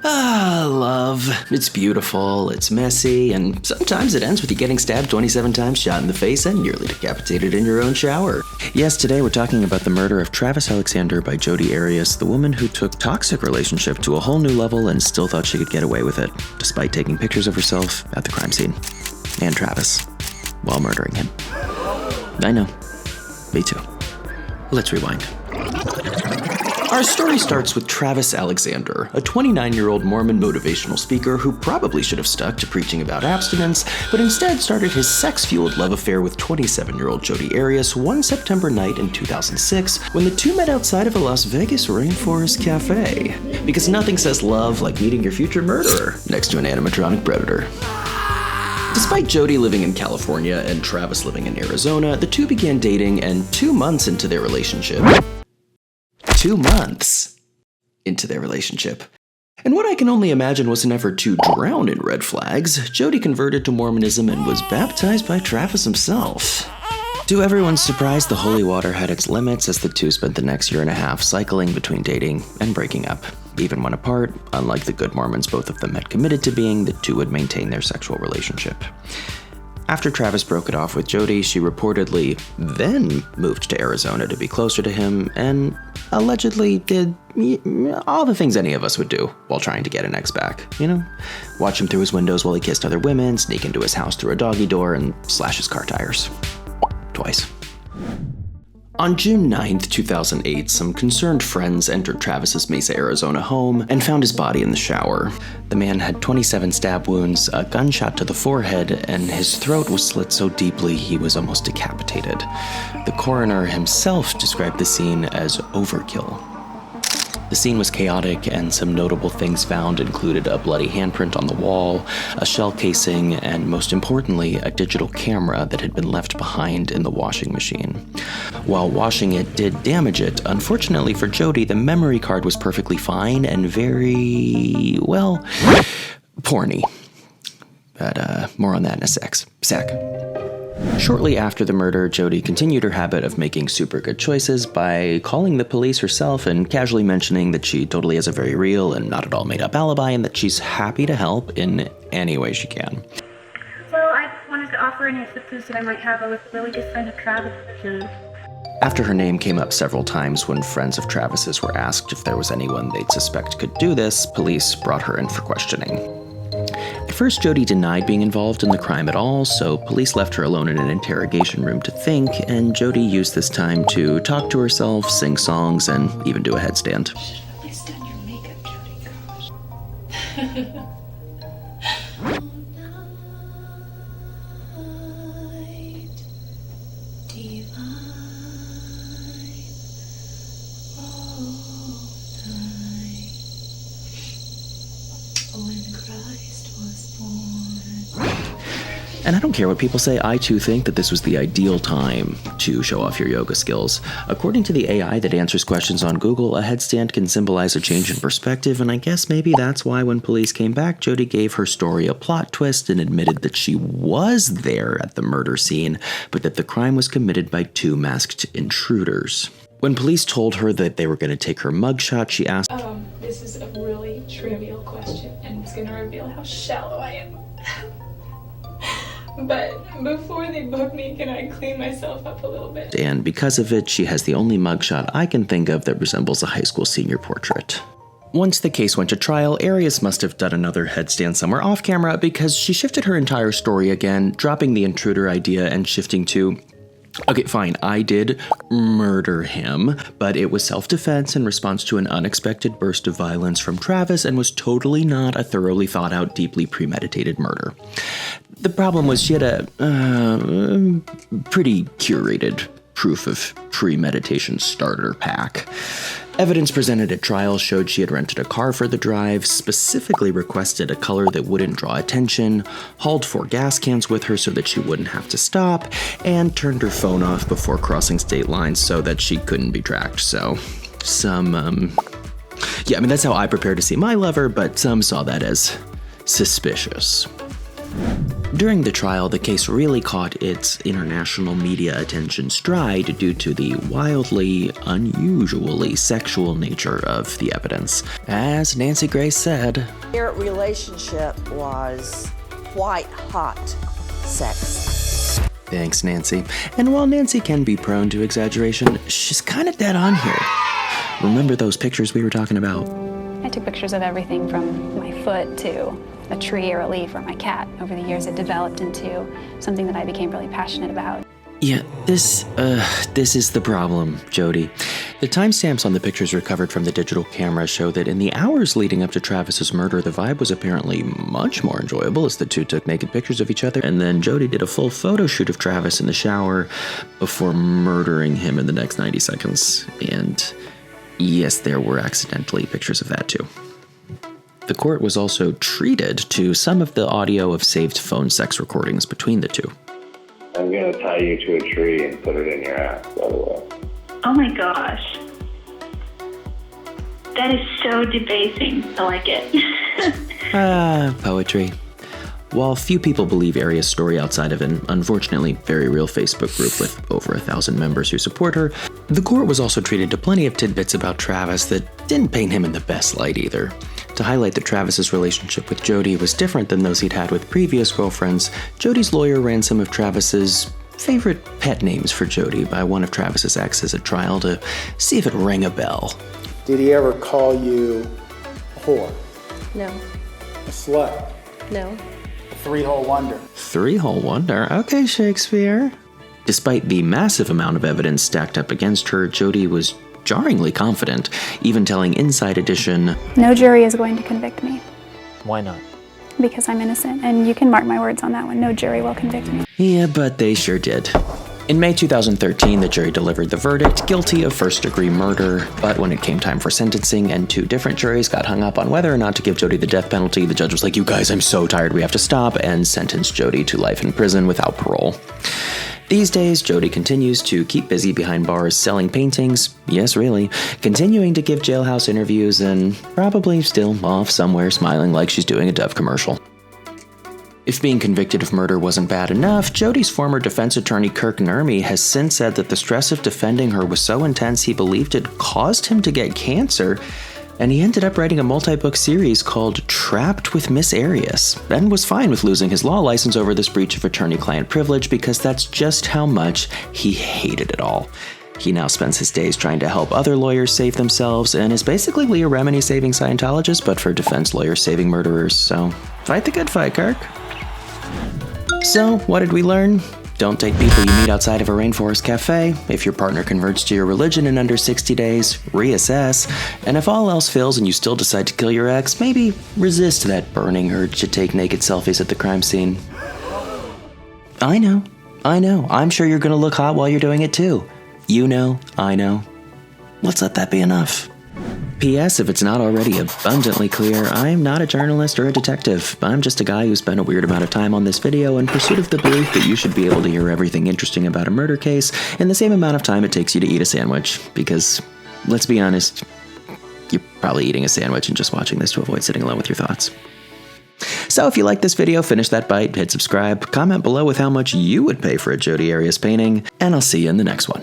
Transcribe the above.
Love. It's beautiful, it's messy, and sometimes it ends with you getting stabbed 27 times, shot in the face, and nearly decapitated in your own shower. Yes, today we're talking about the murder of Travis Alexander by Jodi Arias, the woman who took toxic relationship to a whole new level and still thought she could get away with it, despite taking pictures of herself at the crime scene. And Travis, while murdering him. I know. Me too. Let's rewind. Our story starts with Travis Alexander, a 29-year-old Mormon motivational speaker who probably should have stuck to preaching about abstinence, but instead started his sex-fueled love affair with 27-year-old Jodi Arias one September night in 2006 when the two met outside of a Las Vegas Rainforest Café. Because nothing says love like meeting your future murderer next to an animatronic predator. Despite Jodi living in California and Travis living in Arizona, the two began dating, and 2 months into their relationship. 2 months into their relationship. And what I can only imagine was an effort to drown in red flags, Jodi converted to Mormonism and was baptized by Travis himself. To everyone's surprise, the holy water had its limits as the two spent the next year and a half cycling between dating and breaking up. Even when apart, unlike the good Mormons both of them had committed to being, the two would maintain their sexual relationship. After Travis broke it off with Jodi, she reportedly then moved to Arizona to be closer to him and allegedly did all the things any of us would do while trying to get an ex back. You know, watch him through his windows while he kissed other women, sneak into his house through a doggy door, and slash his car tires. Twice. On June 9th, 2008, some concerned friends entered Travis's Mesa, Arizona home and found his body in the shower. The man had 27 stab wounds, a gunshot to the forehead, and his throat was slit so deeply he was almost decapitated. The coroner himself described the scene as overkill. The scene was chaotic, and some notable things found included a bloody handprint on the wall, a shell casing, and most importantly, a digital camera that had been left behind in the washing machine. While washing it did damage it, unfortunately for Jodi, the memory card was perfectly fine and very, well, porny. But more on that in a sec. Shortly after the murder, Jodi continued her habit of making super good choices by calling the police herself and casually mentioning that she totally has a very real and not at all made up alibi and that she's happy to help in any way she can. So I wanted to offer any assistance that I might have. I was a really good friend of Travis. After her name came up several times when friends of Travis's were asked if there was anyone they'd suspect could do this, police brought her in for questioning. At first, Jodi denied being involved in the crime at all, so police left her alone in an interrogation room to think, and Jodi used this time to talk to herself, sing songs, and even do a headstand. You should at least done your makeup, Jodi, gosh. And I don't care what people say, I too think that this was the ideal time to show off your yoga skills. According to the AI that answers questions on Google, a headstand can symbolize a change in perspective, and I guess maybe that's why when police came back, Jodi gave her story a plot twist and admitted that she was there at the murder scene, but that the crime was committed by two masked intruders. When police told her that they were going to take her mugshot, she asked, This is a really trivial question, and it's going to reveal how shallow I am. But before they book me, can I clean myself up a little bit? And because of it, she has the only mugshot I can think of that resembles a high school senior portrait. Once the case went to trial, Arias must have done another headstand somewhere off camera because she shifted her entire story again, dropping the intruder idea and shifting to, okay, fine, I did murder him, but it was self-defense in response to an unexpected burst of violence from Travis and was totally not a thoroughly thought-out, deeply premeditated murder. The problem was she had a pretty curated proof of premeditation starter pack. Evidence presented at trial showed she had rented a car for the drive, specifically requested a color that wouldn't draw attention, hauled 4 gas cans with her so that she wouldn't have to stop, and turned her phone off before crossing state lines so that she couldn't be tracked. So, that's how I prepare to see my lover, but some saw that as suspicious. During the trial, the case really caught its international media attention stride due to the wildly, unusually sexual nature of the evidence. As Nancy Grace said, Their relationship was white hot sex. Thanks, Nancy. And while Nancy can be prone to exaggeration, she's kind of dead on here. Remember those pictures we were talking about? I took pictures of everything from my foot to a tree or a leaf or my cat. Over the years, it developed into something that I became really passionate about. Yeah, this is the problem, Jodi. The timestamps on the pictures recovered from the digital camera show that in the hours leading up to Travis's murder, the vibe was apparently much more enjoyable as the two took naked pictures of each other, and then Jodi did a full photo shoot of Travis in the shower before murdering him in the next 90 seconds. And yes, there were accidentally pictures of that too. The court was also treated to some of the audio of saved phone sex recordings between the two. I'm going to tie you to a tree and put it in your ass, by the way. Oh my gosh. That is so debasing. I like it. Poetry. While few people believe Arias' story outside of an unfortunately very real Facebook group with over 1,000 members who support her, the court was also treated to plenty of tidbits about Travis that didn't paint him in the best light either. To highlight that Travis's relationship with Jodi was different than those he'd had with previous girlfriends, Jodi's lawyer ran some of Travis's favorite pet names for Jodi by one of Travis's exes at trial to see if it rang a bell. Did he ever call you a whore? No. A slut? No. A three-hole wonder? Three-hole wonder? Okay, Shakespeare. Despite the massive amount of evidence stacked up against her, Jodi was jarringly confident, even telling Inside Edition, No jury is going to convict me. Why not? Because I'm innocent, and you can mark my words on that one. No jury will convict me. Yeah, but they sure did. In May 2013, the jury delivered the verdict, guilty of first-degree murder, but when it came time for sentencing and two different juries got hung up on whether or not to give Jodi the death penalty, the judge was like, "You guys, I'm so tired, we have to stop," and sentenced Jodi to life in prison without parole. These days, Jodi continues to keep busy behind bars selling paintings, yes really, continuing to give jailhouse interviews, and probably still off somewhere smiling like she's doing a Dove commercial. If being convicted of murder wasn't bad enough, Jodi's former defense attorney Kirk Nurmi has since said that the stress of defending her was so intense he believed it caused him to get cancer, and he ended up writing a multi-book series called Trapped with Miss Arias, and was fine with losing his law license over this breach of attorney-client privilege because that's just how much he hated it all. He now spends his days trying to help other lawyers save themselves, and is basically Leah Remini saving Scientologists, but for defense lawyers saving murderers, so fight the good fight, Kirk. So, what did we learn? Don't date people you meet outside of a Rainforest Café. If your partner converts to your religion in under 60 days, reassess. And if all else fails and you still decide to kill your ex, maybe resist that burning urge to take naked selfies at the crime scene. I know. I'm sure you're gonna look hot while you're doing it too. You know, I know. Let's let that be enough. P.S. If it's not already abundantly clear, I'm not a journalist or a detective. I'm just a guy who spent a weird amount of time on this video in pursuit of the belief that you should be able to hear everything interesting about a murder case in the same amount of time it takes you to eat a sandwich. Because, let's be honest, you're probably eating a sandwich and just watching this to avoid sitting alone with your thoughts. So if you like this video, finish that bite, hit subscribe, comment below with how much you would pay for a Jodi Arias painting, and I'll see you in the next one.